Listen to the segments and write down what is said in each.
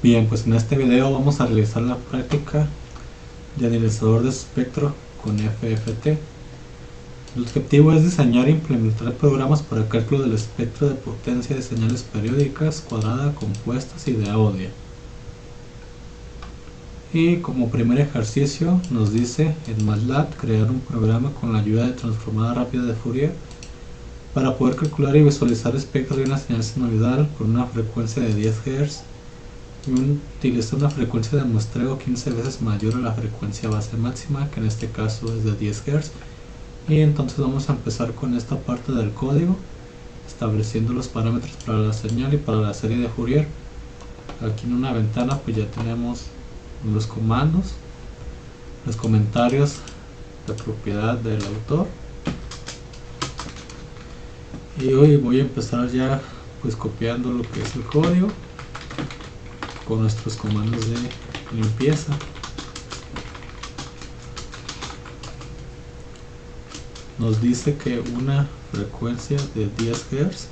Bien, pues en este video vamos a realizar la práctica de analizador de espectro con FFT. El objetivo es diseñar e implementar programas para el cálculo del espectro de potencia de señales periódicas, cuadrada, compuestas y de audio. Y como primer ejercicio nos dice en MATLAB crear un programa con la ayuda de transformada rápida de Fourier para poder calcular y visualizar espectros de una señal sinusoidal con una frecuencia de 10 Hz y utiliza una frecuencia de muestreo 15 veces mayor a la frecuencia base máxima, que en este caso es de 10 Hz. Y entonces vamos a empezar con esta parte del código, estableciendo los parámetros para la señal y para la serie de Fourier. Aquí en una ventana pues ya tenemos los comandos, los comentarios de propiedad del autor. Y hoy voy a empezar ya pues copiando lo que es el código con nuestros comandos de limpieza. Nos dice que una frecuencia de 10 Hz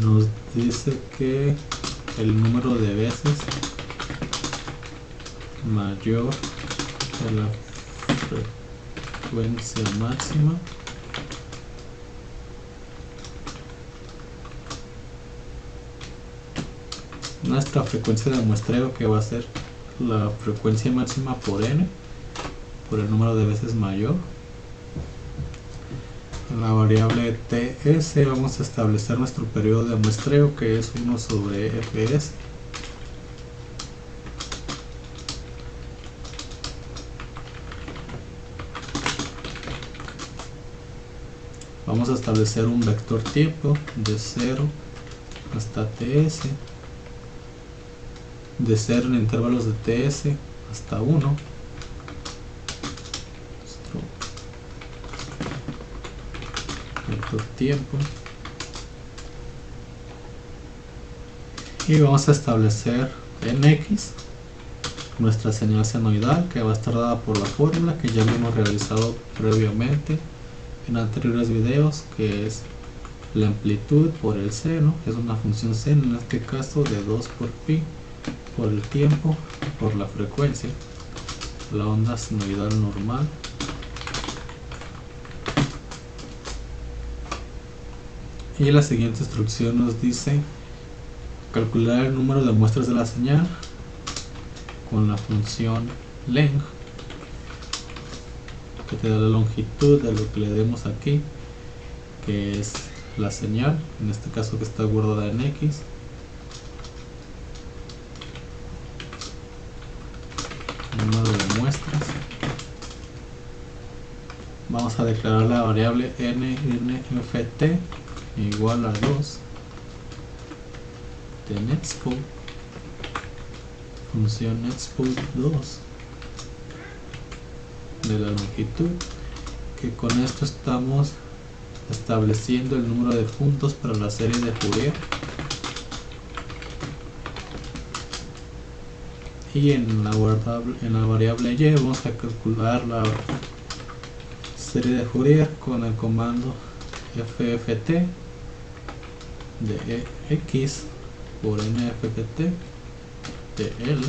nos dice que el número de veces mayor a la frecuencia máxima nuestra frecuencia de muestreo, que va a ser la frecuencia máxima por n, por el número de veces mayor. En la variable ts vamos a establecer nuestro periodo de muestreo, que es 1 sobre fs. Vamos a establecer un vector tipo de 0 hasta ts, de 0 en intervalos de ts hasta 1. Vector tiempo. Y vamos a establecer en x nuestra señal senoidal, que va a estar dada por la fórmula que ya hemos realizado previamente en anteriores videos, que es la amplitud por el seno, es una función seno en este caso de 2 por pi, por el tiempo, por la frecuencia, la onda senoidal normal. Y la siguiente instrucción nos dice calcular el número de muestras de la señal con la función length, que te da la longitud de lo que le demos aquí, que es la señal, en este caso que está guardada en x. Número de muestras. Vamos a declarar la variable nft igual a 2 de netspool, función netspool 2 de la longitud, que con esto estamos estableciendo el número de puntos para la serie de Fourier. Y en la variable y vamos a calcular la serie de Fourier con el comando FFT de x por nFFT de L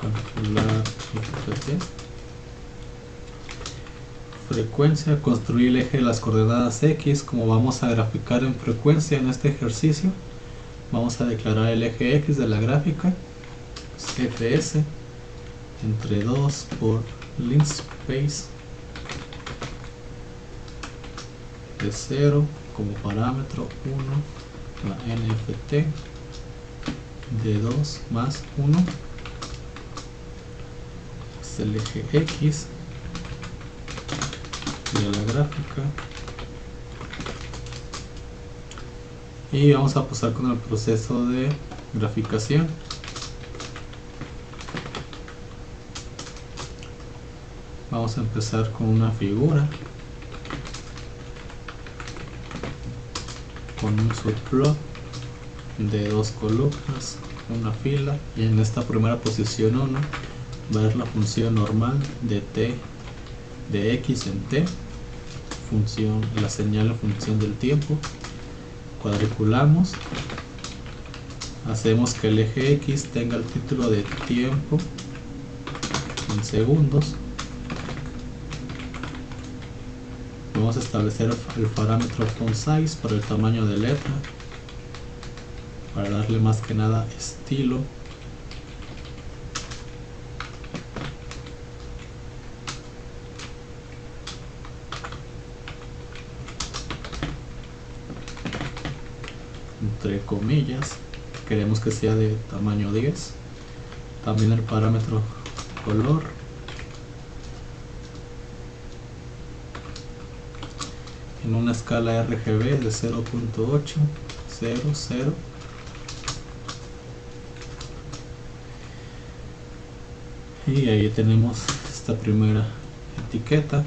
calcular FFT. Frecuencia, construir el eje de las coordenadas x. Como vamos a graficar en frecuencia en este ejercicio, vamos a declarar el eje x de la gráfica, fs, entre 2 por linspace de 0 como parámetro 1, la nft de 2 más 1 es el eje x de la gráfica. Y vamos a pasar con el proceso de graficación. Vamos a empezar con una figura con un subplot de 2 columnas, una fila, y en esta primera posición 1 ver la función normal de t de x en t, la señal en función del tiempo, cuadriculamos, hacemos que el eje x tenga el título de tiempo en segundos. Vamos a establecer el parámetro font size para el tamaño de letra, para darle más que nada estilo. Entre comillas, queremos que sea de tamaño 10. También el parámetro color, en una escala RGB de 0.8, 0, 0. Y ahí tenemos esta primera etiqueta,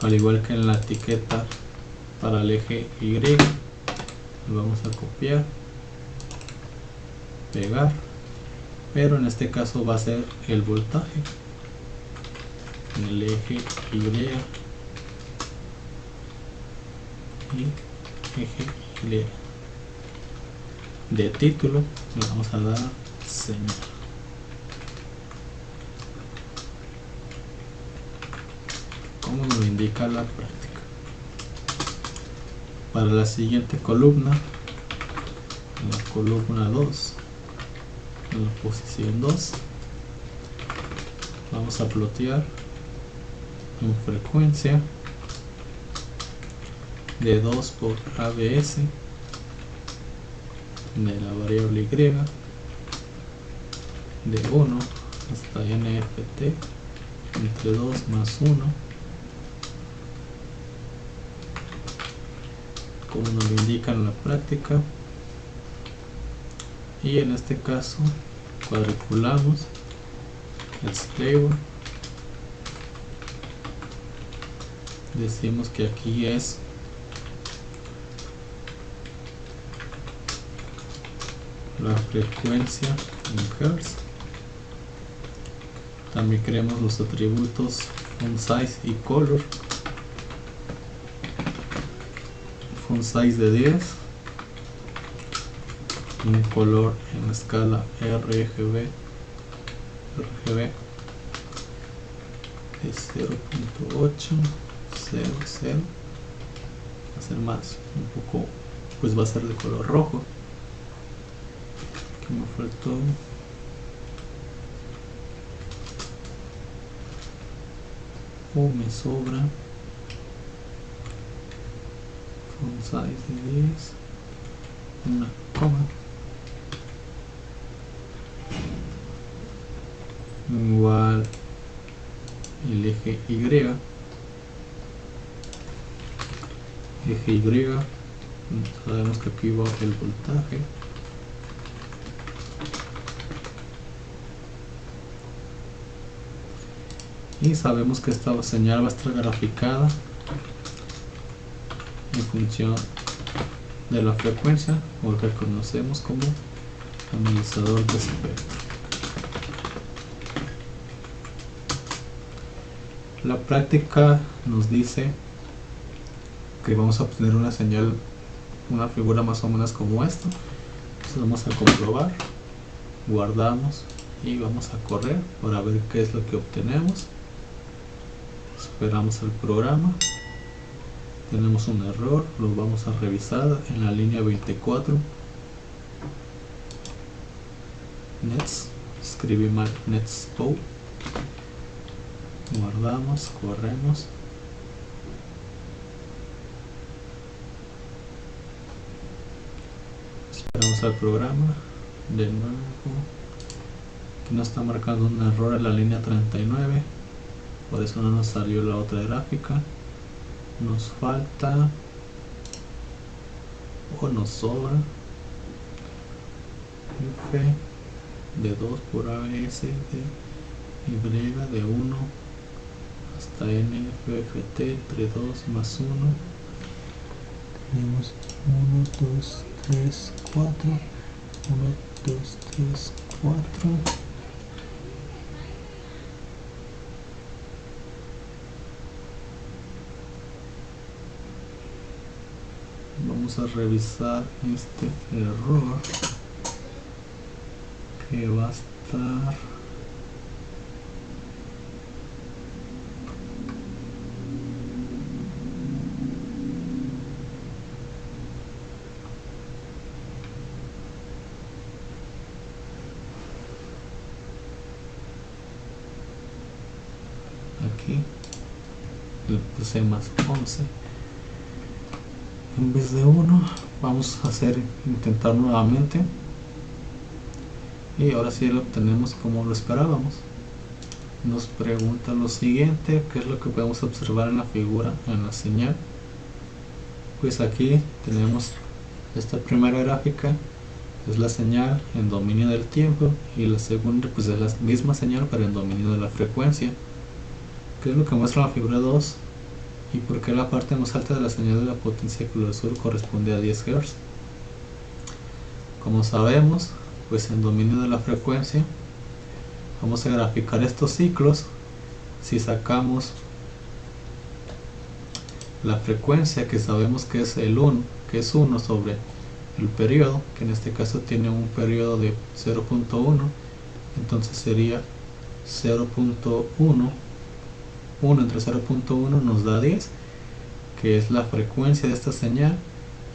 al igual que en la etiqueta para el eje Y. Lo vamos a copiar, pegar, pero en este caso va a ser el voltaje en el eje Y y eje Y. De título le vamos a dar señal. Como nos lo indica la práctica. Para la siguiente columna, en la columna 2, en la posición 2, vamos a plotear en frecuencia de 2 por ABS de la variable Y, de 1 hasta NFT entre 2 más 1, como nos lo indica en la práctica. Y en este caso cuadriculamos el stable, decimos que aquí es la frecuencia en Hz. También queremos los atributos font size y color. Font size de 10, un color en escala RGB de 0.8, 0, 0, va a ser más, un poco, pues va a ser de color rojo. Que me faltó o me sobra font size de 10, una coma, igual el eje Y, sabemos que aquí va el voltaje, y sabemos que esta señal va a estar graficada en función de la frecuencia, o que conocemos como analizador de espectro. La práctica nos dice que vamos a obtener una señal, una figura más o menos como esta. Entonces vamos a comprobar, guardamos y vamos a correr para ver qué es lo que obtenemos. Esperamos el programa. Tenemos un error, lo vamos a revisar en la línea 24. Nets, escribí mal netspo. Guardamos, corremos. Esperamos al programa. De nuevo, aquí nos está marcando un error en la línea 39, por eso no nos salió la otra gráfica. Nos falta o nos sobra F de 2 por ABS de Y de 1 hasta NFFT entre 2 más 1. Tenemos 1, 2, 3, 4, 1, 2, 3, 4. vamos a revisar este error que va a estar aquí. Le puse más 11 en vez de 1. Vamos a intentar nuevamente, y ahora sí lo obtenemos como lo esperábamos. Nos pregunta lo siguiente: ¿qué es lo que podemos observar en la figura, en la señal? Pues aquí tenemos esta primera gráfica, es la señal en dominio del tiempo, y la segunda pues es la misma señal pero en dominio de la frecuencia. ¿Qué es lo que muestra la figura 2? ¿Y por qué la parte más alta de la señal de la potencia de color azul corresponde a 10 Hz? Como sabemos, pues en dominio de la frecuencia vamos a graficar estos ciclos. Si sacamos la frecuencia, que sabemos que es el 1, que es 1 sobre el periodo, que en este caso tiene un periodo de 0.1, entonces sería 0.1, 1 entre 0.1 nos da 10, que es la frecuencia de esta señal,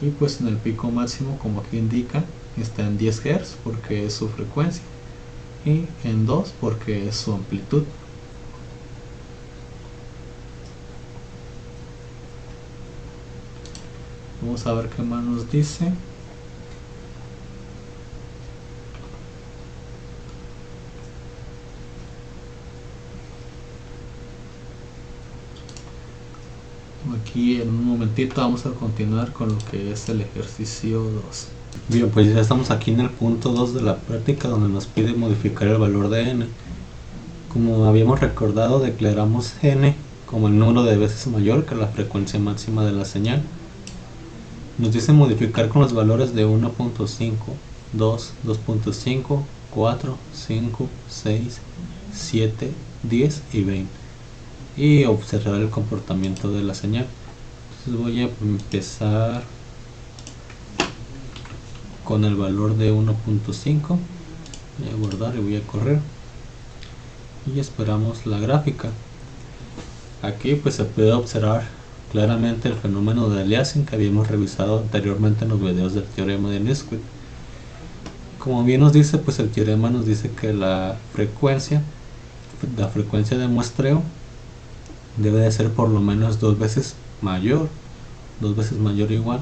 y pues en el pico máximo, como aquí indica, está en 10 Hz porque es su frecuencia, y en 2 porque es su amplitud. Vamos a ver qué más nos dice. Aquí en un momentito vamos a continuar con lo que es el ejercicio 2. Bien, pues ya estamos aquí en el punto 2 de la práctica, donde nos pide modificar el valor de n. Como habíamos recordado, declaramos n como el número de veces mayor que la frecuencia máxima de la señal. Nos dice modificar con los valores de 1.5, 2, 2.5, 4, 5, 6, 7, 10 y 20, y observar el comportamiento de la señal. Entonces voy a empezar con el valor de 1.5, voy a guardar y voy a correr, y esperamos la gráfica. Aquí pues se puede observar claramente el fenómeno de aliasing que habíamos revisado anteriormente en los videos del teorema de Neuschwitz. Como bien nos dice, pues el teorema nos dice que la frecuencia de muestreo debe de ser por lo menos dos veces mayor o igual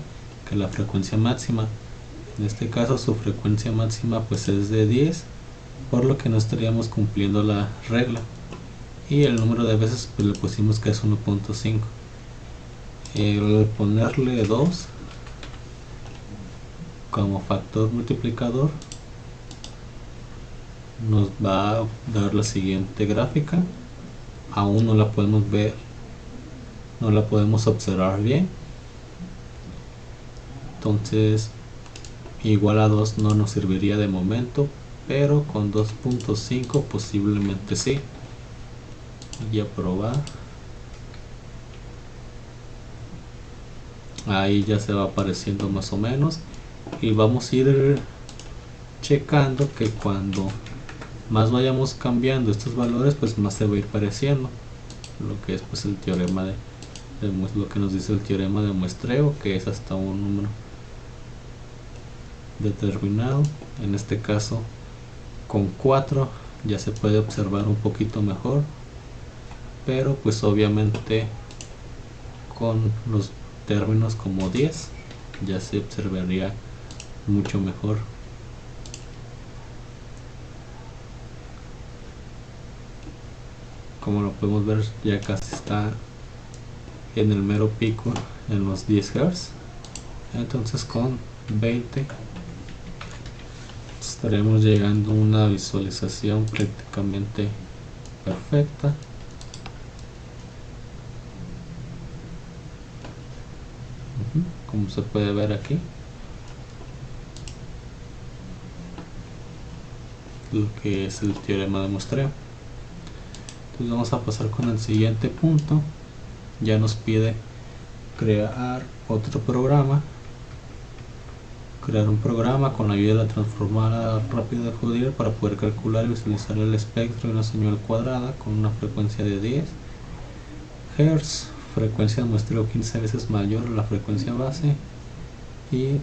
que la frecuencia máxima. En este caso su frecuencia máxima pues es de 10, por lo que no estaríamos cumpliendo la regla, y el número de veces pues le pusimos que es 1.5. El ponerle 2 como factor multiplicador nos va a dar la siguiente gráfica. Aún no la podemos ver, no la podemos observar bien, entonces igual a 2 no nos serviría de momento, pero con 2.5 posiblemente sí. Y a probar, ahí ya se va apareciendo más o menos, y vamos a ir checando que cuando más vayamos cambiando estos valores, pues más se va a ir pareciendo lo que es pues el teorema de lo que nos dice el teorema de muestreo, que es hasta un número determinado. En este caso con 4 ya se puede observar un poquito mejor, pero pues obviamente con los términos como 10 ya se observaría mucho mejor. Como lo podemos ver, ya casi está en el mero pico, en los 10 Hz. Entonces con 20 estaremos llegando a una visualización prácticamente perfecta. Como se puede ver aquí, lo que es el teorema de muestreo. Entonces vamos a pasar con el siguiente punto. Ya nos pide crear otro programa crear un programa con la ayuda de la transformada rápida de Fourier para poder calcular y visualizar el espectro de una señal cuadrada con una frecuencia de 10 Hz, frecuencia de muestreo 15 veces mayor a la frecuencia base, y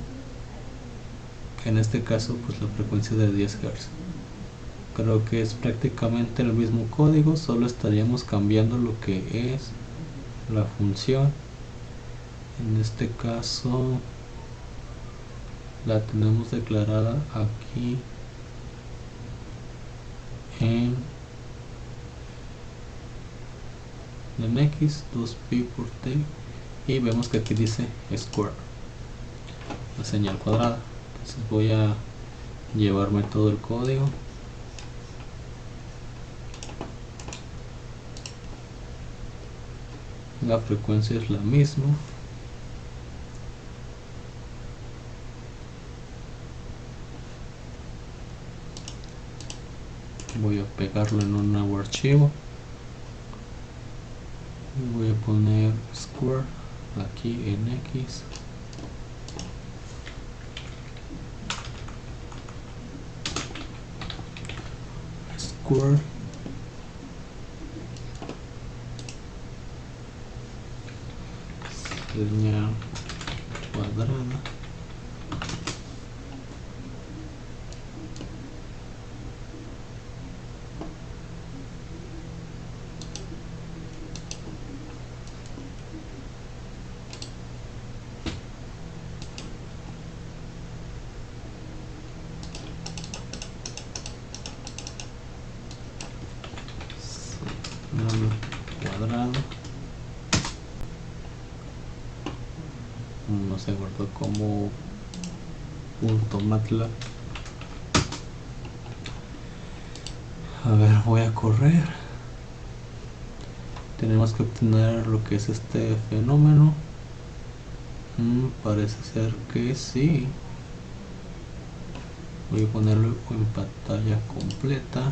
en este caso pues la frecuencia de 10 Hz. Creo que es prácticamente el mismo código, solo estaríamos cambiando lo que es la función. En este caso la tenemos declarada aquí en x 2pi por t, y vemos que aquí dice square, la señal cuadrada. Entonces voy a llevarme todo el código. La frecuencia es la misma. Voy a pegarlo en un nuevo archivo y voy a poner square aquí en x. Square señal cuadrada cuadrado, no se guardó como .matlab. A ver, voy a correr. Tenemos que obtener lo que es este fenómeno. Parece ser que sí. Voy a ponerlo en pantalla completa.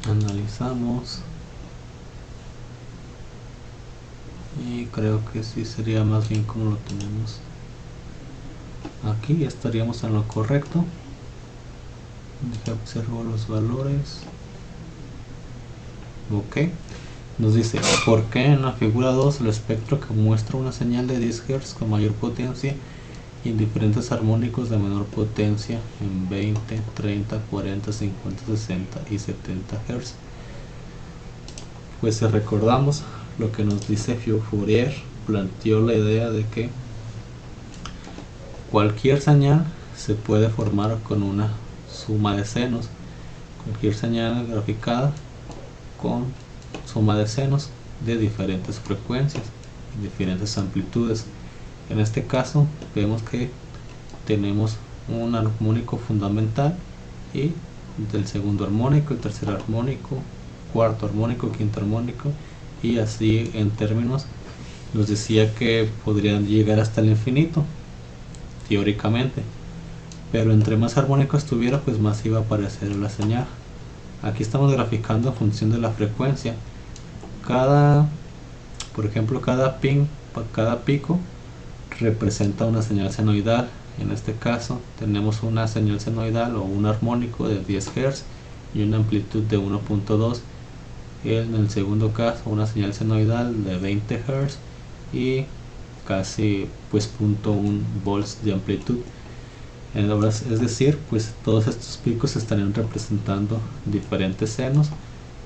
Analizamos y creo que sí sería más bien como lo tenemos aquí. Estaríamos en lo correcto. Observo los valores. Ok, nos dice por qué en la figura 2 el espectro que muestra una señal de 10 Hz con mayor potencia y en diferentes armónicos de menor potencia en 20, 30, 40, 50, 60 y 70 Hz. Pues si recordamos lo que nos dice Fourier, planteó la idea de que cualquier señal se puede formar con una suma de senos, cualquier señal graficada con suma de senos de diferentes frecuencias y diferentes amplitudes. En este caso vemos que tenemos un armónico fundamental y del segundo armónico, el tercer armónico, cuarto armónico, quinto armónico, y así en términos. Nos decía que podrían llegar hasta el infinito teóricamente, pero entre más armónicos tuviera, pues más iba a aparecer la señal. Aquí estamos graficando en función de la frecuencia. Por ejemplo, cada pico representa una señal senoidal. En este caso tenemos una señal senoidal o un armónico de 10 Hz y una amplitud de 1.2. En el segundo caso una señal senoidal de 20 Hz y casi pues 0.1 volts de amplitud. Es decir, pues todos estos picos estarían representando diferentes senos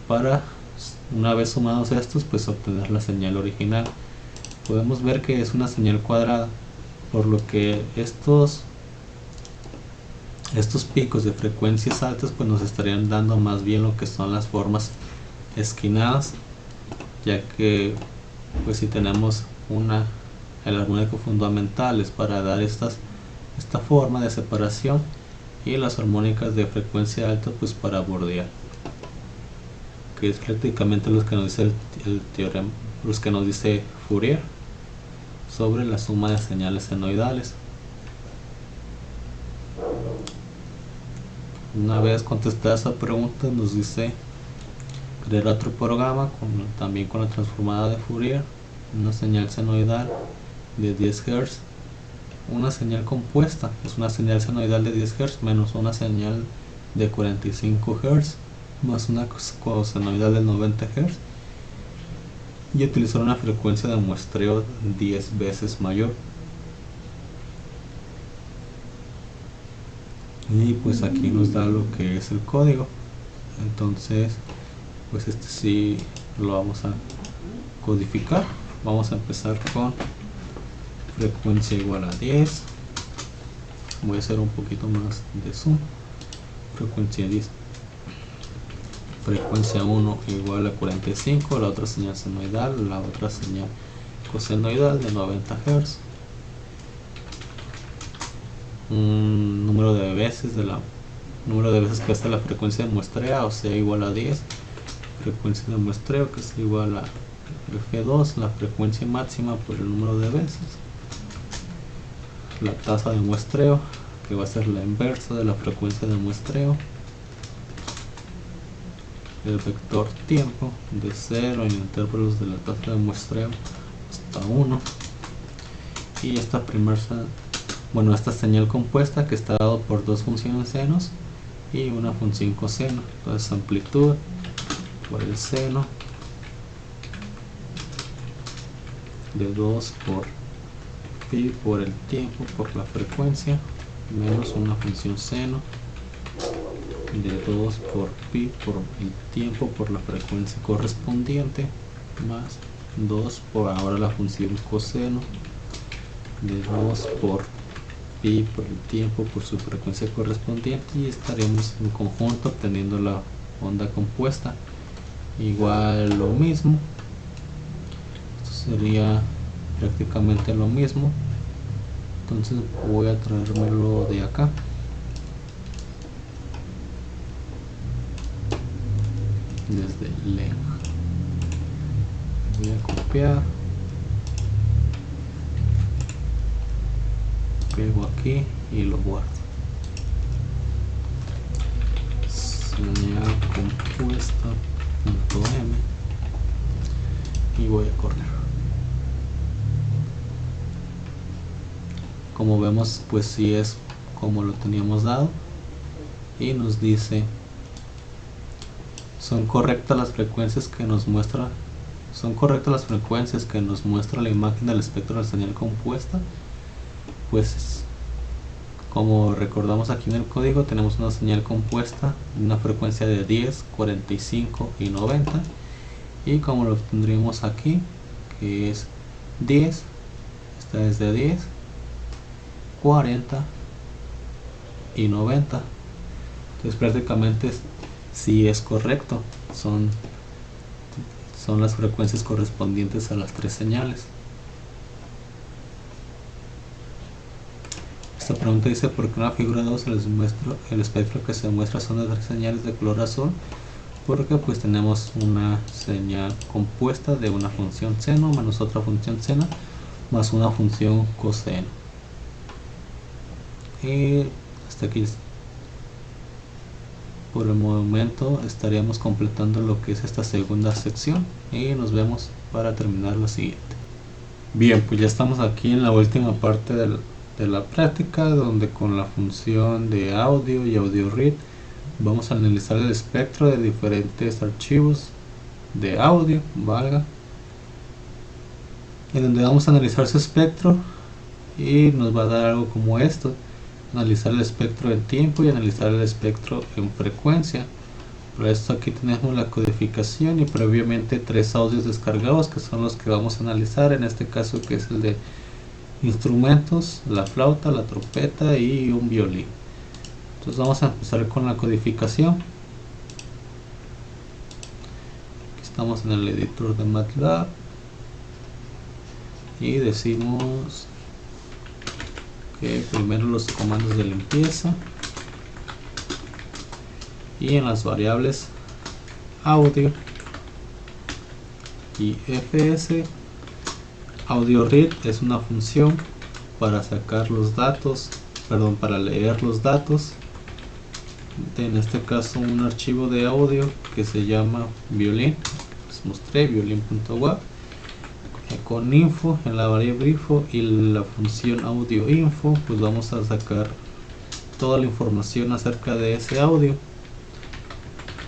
para, una vez sumados estos, pues obtener la señal original. Podemos ver que es una señal cuadrada, por lo que estos picos de frecuencias altas pues nos estarían dando más bien lo que son las formas esquinadas, ya que pues si tenemos el armónico fundamental es para dar esta forma de separación, y las armónicas de frecuencia alta pues para bordear, que es prácticamente lo que nos dice el teorema, los que nos dice Fourier sobre la suma de señales senoidales. Una vez contestada esa pregunta, nos dice crear otro programa también con la transformada de Fourier, una señal senoidal de 10 Hz, una señal compuesta, es una señal senoidal de 10 Hz menos una señal de 45 Hz más una cosenoidal de 90 Hz, y utilizar una frecuencia de muestreo 10 veces mayor. Y pues aquí nos da lo que es el código. Entonces pues este sí lo vamos a codificar. Vamos a empezar con frecuencia igual a 10. Voy a hacer un poquito más de zoom. Frecuencia 10. Frecuencia 1 igual a 45, la otra señal senoidal, la otra señal cosenoidal de 90 Hz. Un número de veces que está la frecuencia de muestreo, o sea igual a 10. Frecuencia de muestreo que es igual a F2, la frecuencia máxima por el número de veces. La tasa de muestreo, que va a ser la inversa de la frecuencia de muestreo. El vector tiempo de 0 en intervalos de la tasa de muestreo hasta 1. Y esta esta señal compuesta que está dado por dos funciones senos y una función coseno. Entonces amplitud por el seno de 2 por pi por el tiempo por la frecuencia menos una función seno de 2 por pi por el tiempo por la frecuencia correspondiente más 2 por ahora la función coseno de 2 por pi por el tiempo por su frecuencia correspondiente, y estaremos en conjunto obteniendo la onda compuesta. Igual lo mismo, esto sería prácticamente lo mismo. Entonces voy a traérmelo de acá. Desde length voy a copiar, pego aquí y lo guardo. Señal compuesta .m y voy a correr. Como vemos, pues sí es como lo teníamos dado, y nos dice son correctas las frecuencias que nos muestra la imagen del espectro de la señal compuesta. Pues como recordamos aquí en el código, tenemos una señal compuesta de una frecuencia de 10, 45 y 90, y como lo tendríamos aquí, que es 10, esta es de 10, 40 y 90. Entonces prácticamente sí es correcto, son las frecuencias correspondientes a las tres señales. Esta pregunta dice: ¿por qué en la figura 2 el espectro que se muestra son de tres señales de color azul? Porque pues tenemos una señal compuesta de una función seno menos otra función seno más una función coseno. Y hasta aquí por el momento estaríamos completando lo que es esta segunda sección, y nos vemos para terminar la siguiente. Bien, pues ya estamos aquí en la última parte de la práctica, donde con la función de audio y audio read vamos a analizar el espectro de diferentes archivos de audio, en donde vamos a analizar su espectro y nos va a dar algo como esto: analizar el espectro en tiempo y analizar el espectro en frecuencia. Para esto aquí tenemos la codificación y previamente tres audios descargados, que son los que vamos a analizar en este caso, que es el de instrumentos, la flauta, la trompeta y un violín. Entonces vamos a empezar con la codificación. Aquí estamos en el editor de MATLAB y decimos que primero los comandos de limpieza, y en las variables audio y fs, audio read es una función para sacar los datos, para leer los datos en este caso un archivo de audio que se llama violin. Les mostré violin.wav con info en la variable info y la función audio info, pues vamos a sacar toda la información acerca de ese audio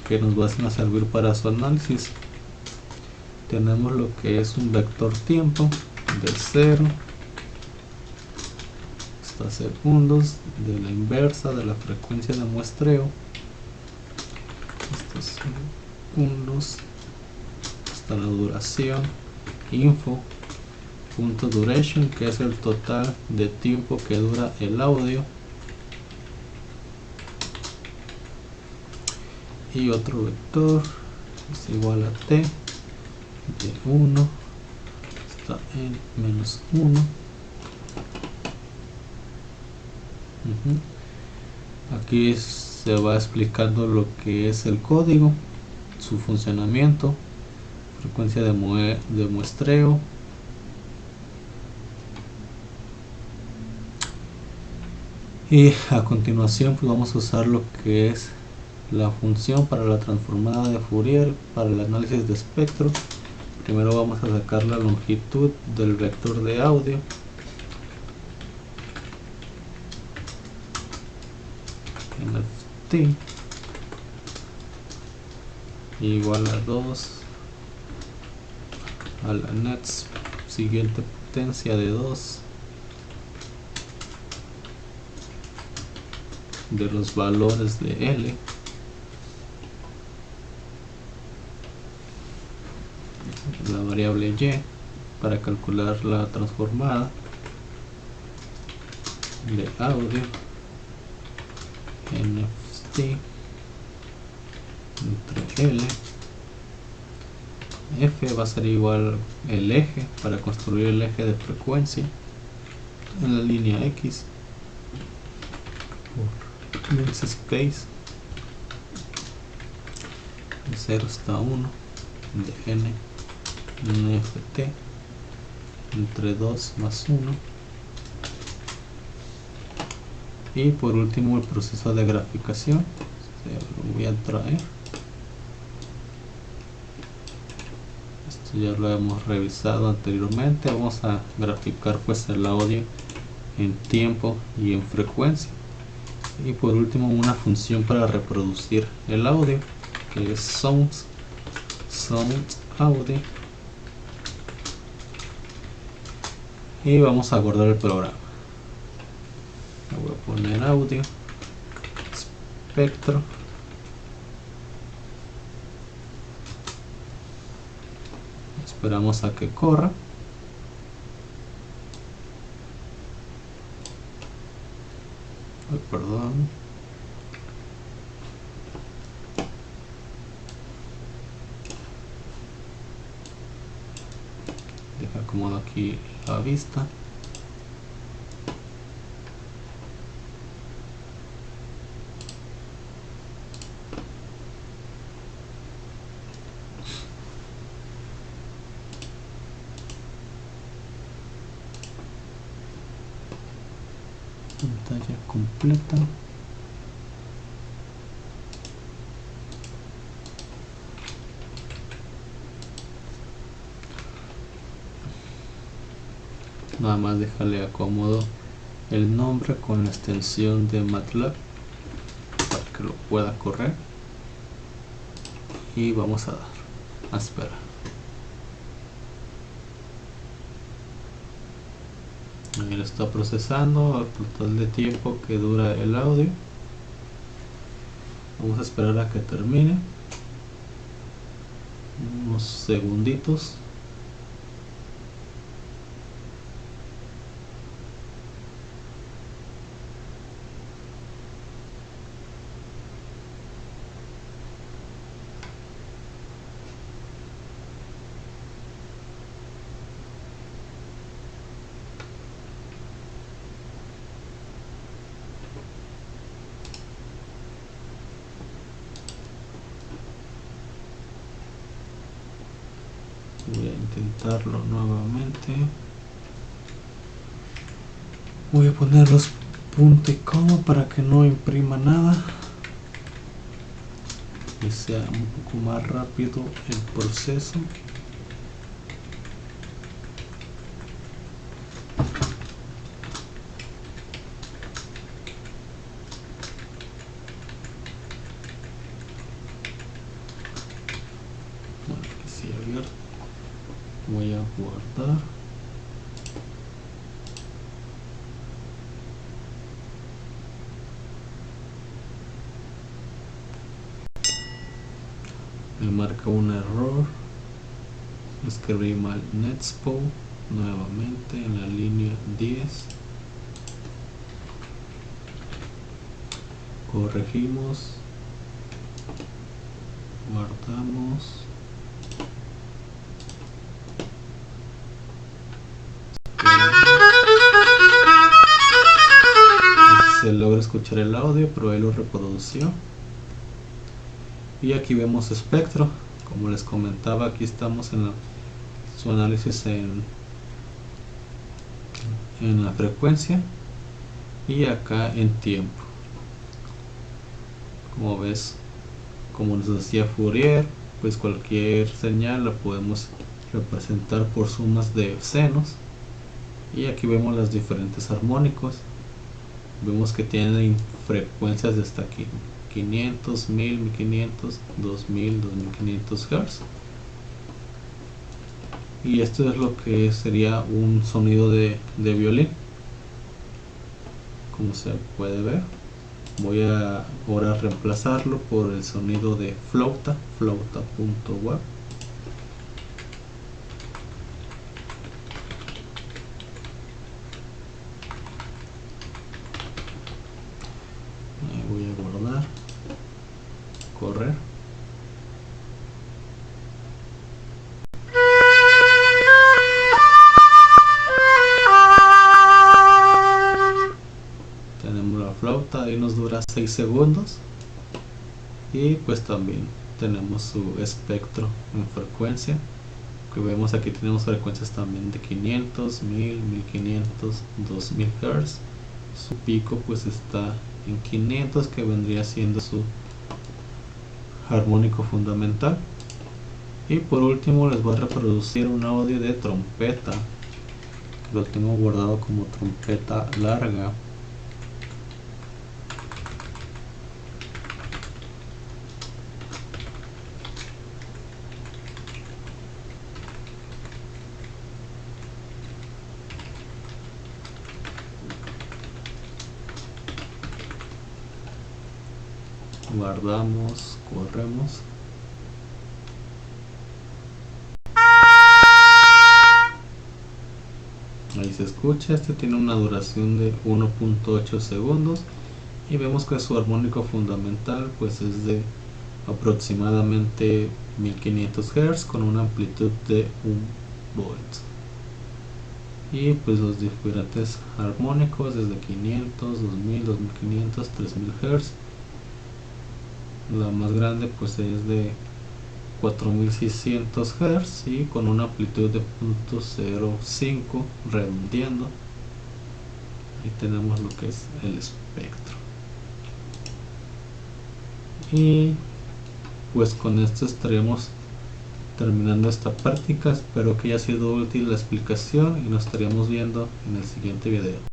que nos va a servir para su análisis. Tenemos lo que es un vector tiempo de 0 hasta segundos, de la inversa de la frecuencia de muestreo, estos segundos, hasta la duración, info, punto duration, que es el total de tiempo que dura el audio, y otro vector es igual a t de 1 hasta n menos 1. Aquí se va explicando lo que es el código, su funcionamiento, frecuencia de muestreo, y a continuación pues vamos a usar lo que es la función para la transformada de Fourier para el análisis de espectro. Primero vamos a sacar la longitud del vector de audio, nft igual a 2 a la nets siguiente potencia de 2 de los valores de L la variable y para calcular la transformada de audio nft entre L f va a ser igual el eje para construir el eje de frecuencia en la línea X por length space de 0 hasta 1 de n nft entre 2 más 1. Y por último el proceso de graficación, lo voy a traer. Esto ya lo hemos revisado anteriormente. Vamos a graficar pues el audio en tiempo y en frecuencia. Y por último una función para reproducir el audio, que es sound audio. Y vamos a guardar el programa. Voy a poner audio, espectro, esperamos a que corra. Ay, perdón. Deja acomodo aquí la vista. Pantalla completa. Nada más déjale acomodo el nombre con la extensión de MATLAB para que lo pueda correr y vamos a dar a esperar. Ahí lo está procesando el total de tiempo que dura el audio. Vamos a esperar a que termine unos segunditos. Voy a intentarlo nuevamente. Voy a poner los puntos y coma para que no imprima nada. y sea un poco más rápido el proceso. Bueno, aquí sí abierto. Voy a guardar. Me marca un error, escribí mal Netspo nuevamente en la línea 10, corregimos, guardamos, se logra escuchar el audio, pero él lo reprodució. Y aquí vemos espectro, como les comentaba, aquí estamos en su análisis en la frecuencia y acá en tiempo. Como ves, como nos decía Fourier, pues cualquier señal la podemos representar por sumas de senos. Y aquí vemos los diferentes armónicos. Vemos que tienen frecuencias de hasta aquí 500, 1000, 1500, 2000, 2500 Hz. Y esto es lo que sería un sonido de violín, como se puede ver. Voy a ahora reemplazarlo por el sonido de flauta, flauta.wave. Voy a guardar, correr. Tenemos la flauta, ahí nos dura 6 segundos. Y pues también tenemos su espectro en frecuencia, que vemos aquí tenemos frecuencias también de 500, 1000, 1500, 2000 Hz. Su pico pues está en 500, que vendría siendo su armónico fundamental. Y por último les voy a reproducir un audio de trompeta, que lo tengo guardado como trompeta larga. Guardamos, corremos. Ahí se escucha, este tiene una duración de 1.8 segundos y vemos que su armónico fundamental pues es de aproximadamente 1500 Hz con una amplitud de 1 volt. Y pues los diferentes armónicos desde 500, 2000, 2500, 3000 Hz. La más grande pues es de 4600 Hz y con una amplitud de 0.05 redondeando. Ahí tenemos lo que es el espectro. Y pues con esto estaríamos terminando esta práctica. Espero que haya sido útil la explicación y nos estaríamos viendo en el siguiente video.